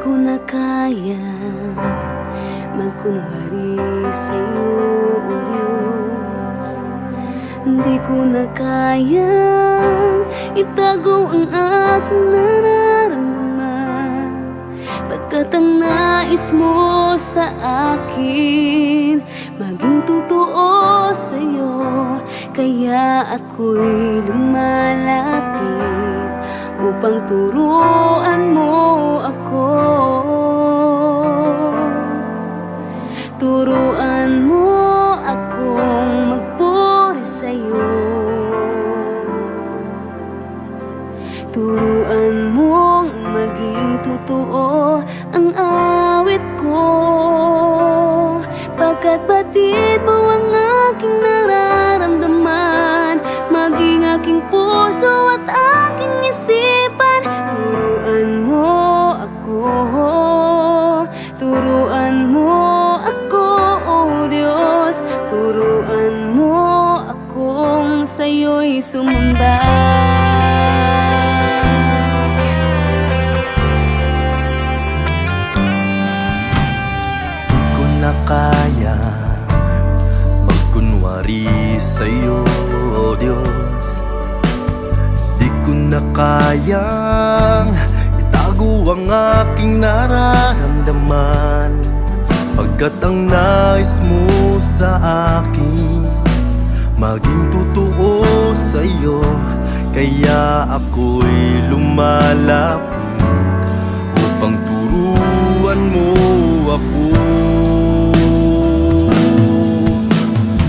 ko na kayang magkunwari sa'yo, o Diyos. Hindi ko na kayang itago ang aking nararamdaman, pagkat ang nais mo sa akin maging totoo sa'yo. Kaya ako'y lumalapit upang turuan mo ako. Turuan mo akong magpuri sa'yo. Turuan mong maging totoo ang awit ko, pagkat batid mo ang aking nararamdaman, maging aking puso at aking isipan. Turuan mo ako, turuan mo ako, o Diyos. Turuan mo akong sa'yo'y sumamba. Di ko na kaya magkunwari sa'yo, o Diyos. Di ko na kayang itago ang aking nararamdaman, pagkat ang nais mo sa akin maging totoo sa'yo. Kaya ako'y lumalapit upang turuan mo ako.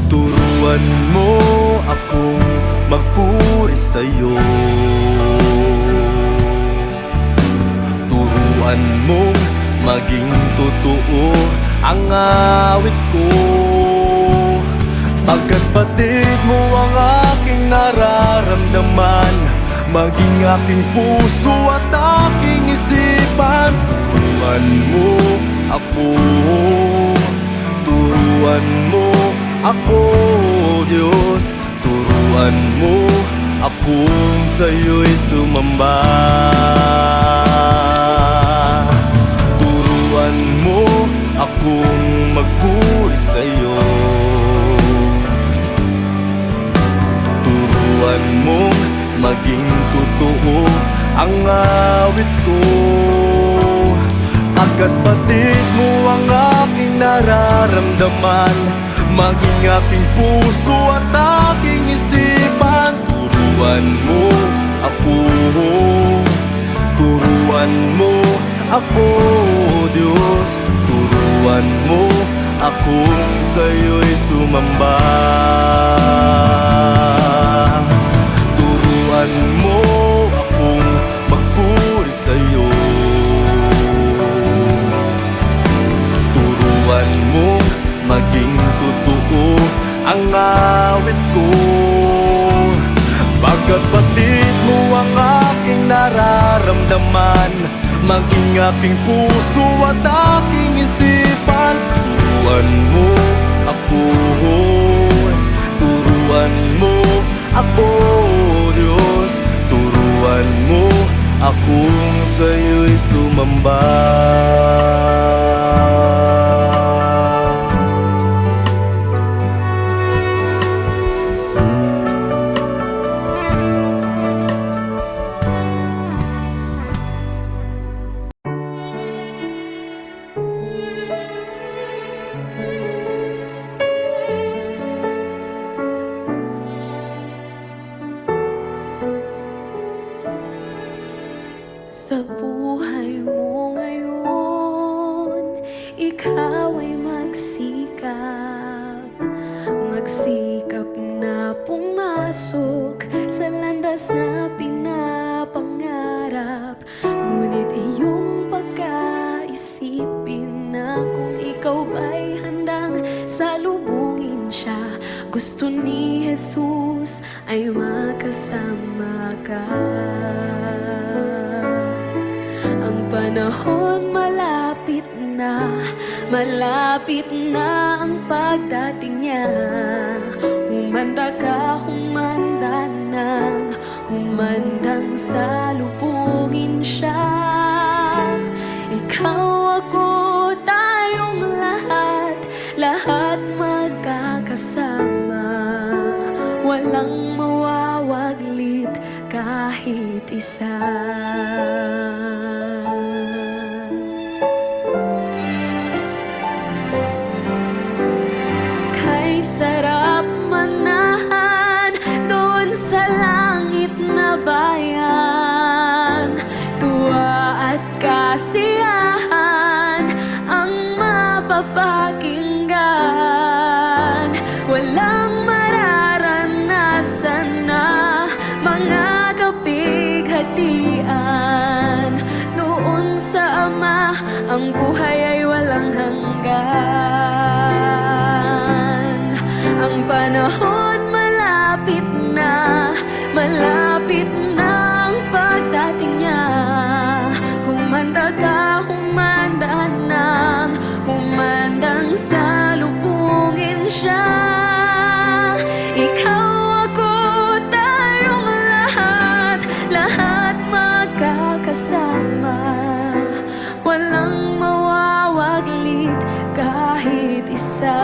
Turuan mo akong magpuri sa'yo. Turuan mong maging totoo ang awit ko, pagkat batid mo ang aking nararamdaman, maging aking puso at aking isipan. Turuan mo ako, turuan mo ako, Diyos. Turuan mo akong sa'yo'y sumamba. Turuan mo akong magpuri sa'yo. Turuan mong maging totoo ang awit ko, pagkat batid mo ang aking nararamdaman, maging aking puso at aking isipan. Turuan mo ako, turuan mo ako, Diyos. Turuan mo akong sa'yo'y sumamba. Turuan mo akong magpuri sa'yo. Turuan mo maging totoo ang awit ko, pagkat batid mo ang aking nararamdaman, maging aking puso at aking isipan. Turuan mo ako, turuan mo ako, Diyos. Turuan mo akong sa'yo'y sumamba. Sa buhay mo ngayon, ikaw ay magsikap. Magsikap na pumasok sa landas na pinapangarap. Ngunit iyong pagkaisipin na kung ikaw ba'y handang salubungin siya. Gusto ni Jesus ay makasama ka. Ang panahon malapit na ang pagdating niya. Humanda ka, humanda nang humandang salubungin siya. Ikaw kahit isa. Kay sarap manahan doon sa langit na bayan. Tuwa at kasiyahan ang mapapakinggan. Walang mararanasan na mga kapighatian. Doon sa Ama ang buhay ay walang hanggan. Ang panahon malapit na ang pagdating niya. Humanda ka, humanda nang humandang salubungin siya. Ikaw, ako, tayong lahat magkakasama. Walang mawawaglit kahit isa.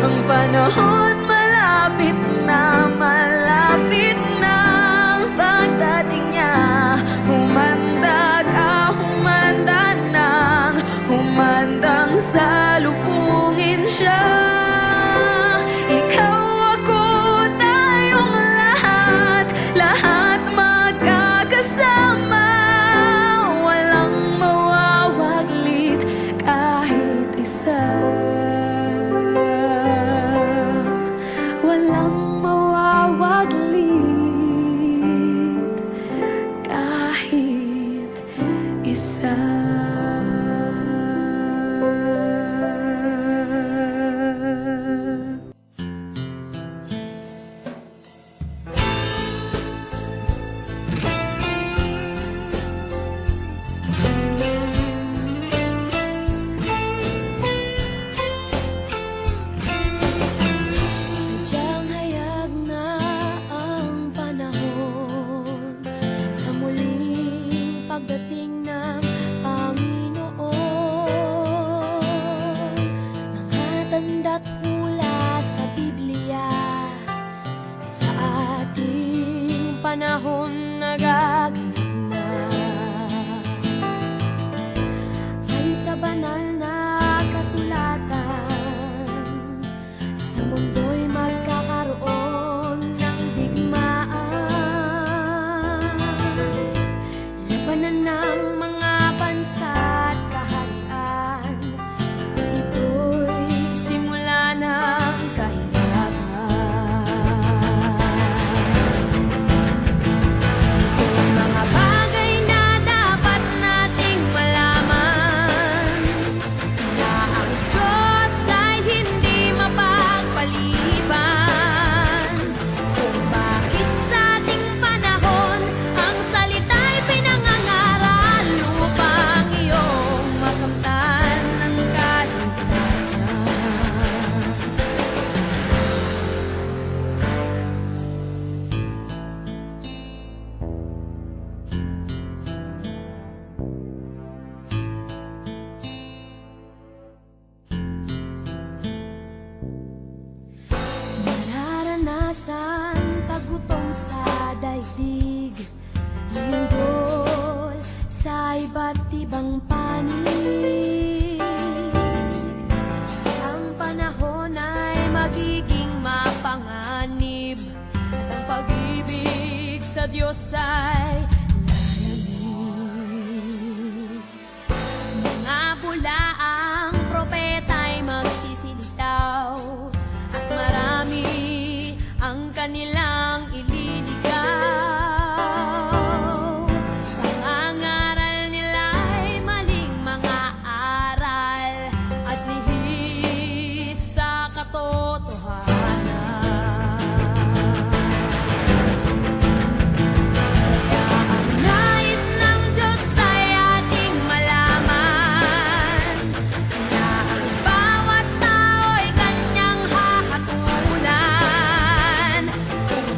Ang panahon malapit na ang pagdating niya. Humanda ka, humanda nang humandang salubungin siya. Ikaw, ako, tayong lahat magkakasama. Walang mawawaglit kahit isa. Walang mawawaglit kahit isa. Sadyang hayag na ang panahon sa muling pagdating ng Panginoon. Mga tanda't hula sa Biblia sa ating panahon nagaganap na. Ay sa banal na kasulatan, sa mundo'y magkakaroon ng digmaan. Labanan ng mga bansa at kaharian, at ito'y simula ng kahirapan. Itong mga bagay na dapat nating malaman, na ang Diyos ay hindi mapagpaliban. Kung bakit sa ating panahon ang salita'y pinangangaral upang iyong makamtan ng kaligtasan. Nararanasan paggutom sa daigdig, lindol sa iba't ibang panig. Ang panahon ay magiging mapanganib, at ang pag-ibig sa Diyos ay lalamig. Mga bulaang propeta'y magsisilitaw, at marami ang kanilang ililigaw. Pangangaral nila'y maling mga aral at lihis sa katotohanan. Kaya ang nais ng Diyos ay ating malaman, na ang bawat tao'y kanyang hahatulan. Kung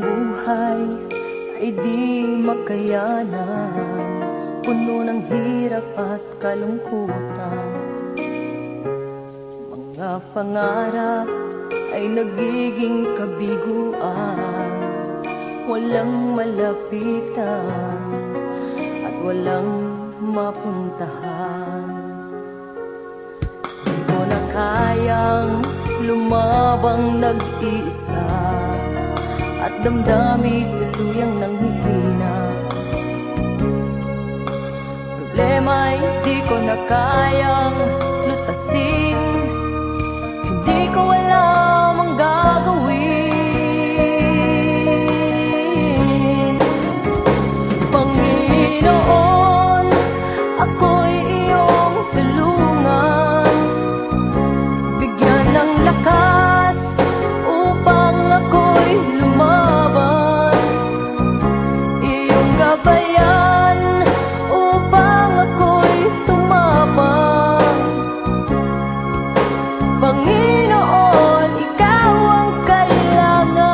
buhay ay di makayanan, puno ng hirap at kalungkutan. Mga pangarap ay nagiging kabiguan, walang malapitan at walang mapuntahan. Di ko na kayang lumabang nag-iisa at damdamin tuluyang nanghihina. Problema'y di ko na kayang lutasin, hindi ko alam ang gagawin. Panginoon, ako'y iyong tulungan, bigyan ng lakas upang ako'y lumaban. Iyong gabayan upang ako'y tumapang. Panginoon, ikaw ang kailangan.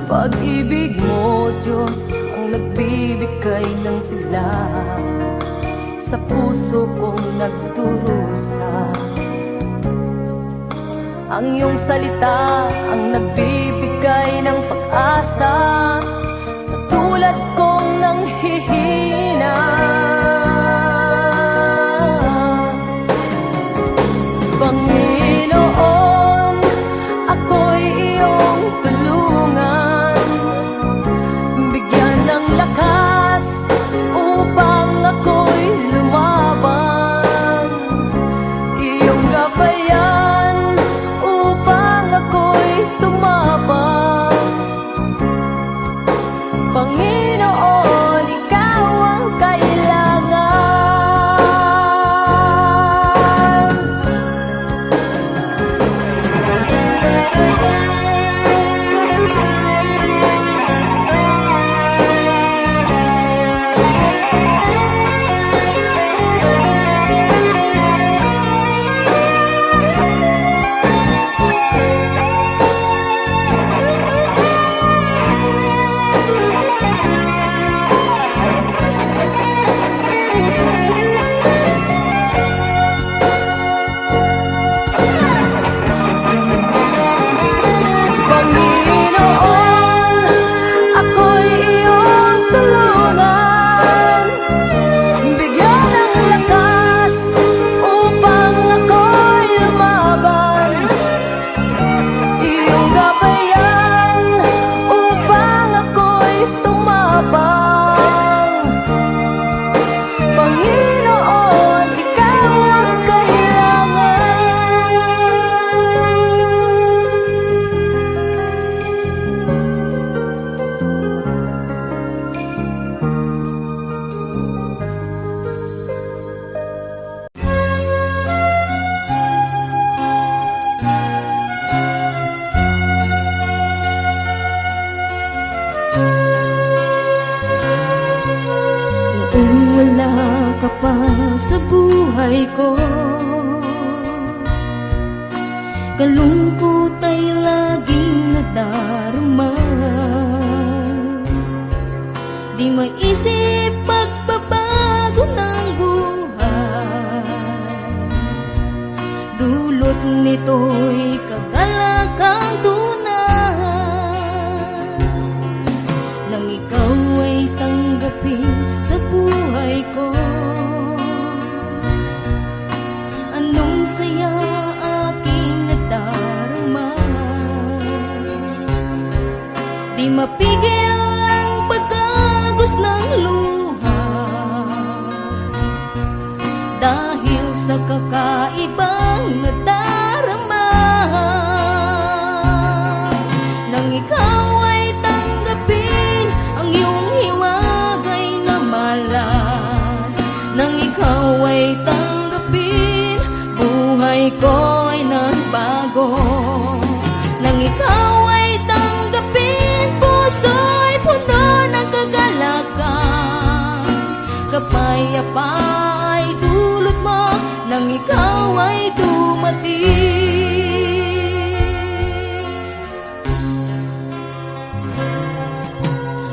Pag-ibig mo, Diyos, ang nagbibigay ng sigla sa puso kong nagdurusa. Ang iyong salita ang nagbibigay ng pag-asa sa tulad kong nanghihina. Panginoon, ako'y iyong tulungan, bigyan ng lakas upang ako'y lumaban. Iyong gabayan upang ako'y tumapang. Panginoon, ikaw ang kailangan. Kung wala ka pa sa buhay ko, kalungkot ay laging nadarama. Di maisip pagbabago ng buhay, dulot nito'y kagalakang tunay. Nang ikaw ay tanggapin sa buhay ko, anong saya aking nadarama. Di mapigil ang pagkagos ng luha, dahil sa kakaibang nadarama. Nang ikaw ay tanggapin ang iyong hiwagay na malas, nang ikaw ay tanggapin, buhay ko ay nagbago. Nang ikaw ay tanggapin, puso'y puno ng kagalakan. ay dumating.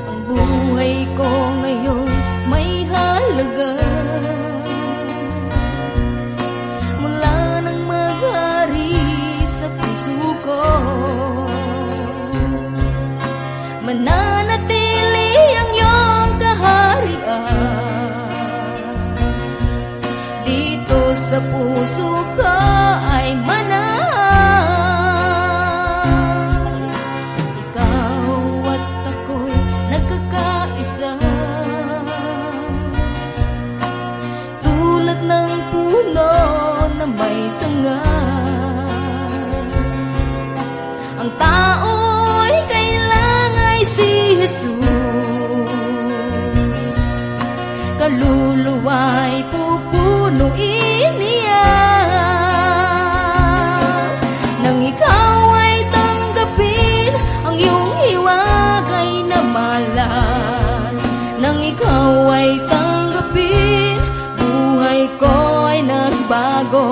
Ang buhay ko ngayon may halaga, mula nang maghari sa puso ko. Mananatili ang iyong kaharian, dito sa puso ko ay manang. Ikaw at ako'y nagkakaisa, tulad ng puno na may sanga. Ang tao'y kailangan ay si Jesus, kaluluwa'y pupunuin niya. Nang ikaw ay tanggapin ang iyong hiwagay na malas, nang ikaw ay tanggapin, buhay ko ay nagbago.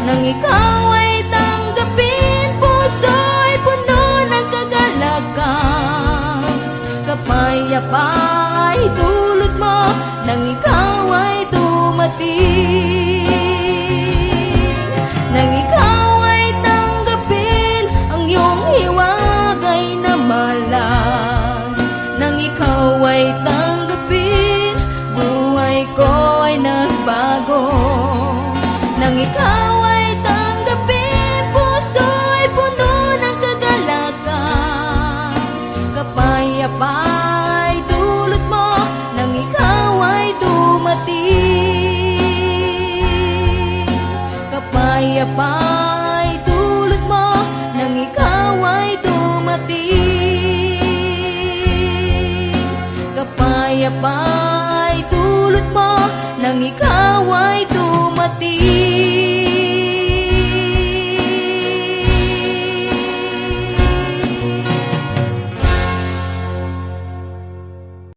Nang ikaw ay tanggapin, puso'y puno ng kagalakan. Kapayapaan ay dulot mo nang ikaw ay dumating. Nang ikaw ay tanggapin ang iyong hiwagay na malas, nang ikaw ay tanggapin, buhay ko ay nagbago. Nang ikaw ay tanggapin, puso'y puno ng kagalakan. Kapayapaan ay dulot mo nang ikaw ay dumating. Kapayapaan ay dulot mo nang ikaw ay dumating. Kapayapaan ay dulot mo nang ikaw ay dumating.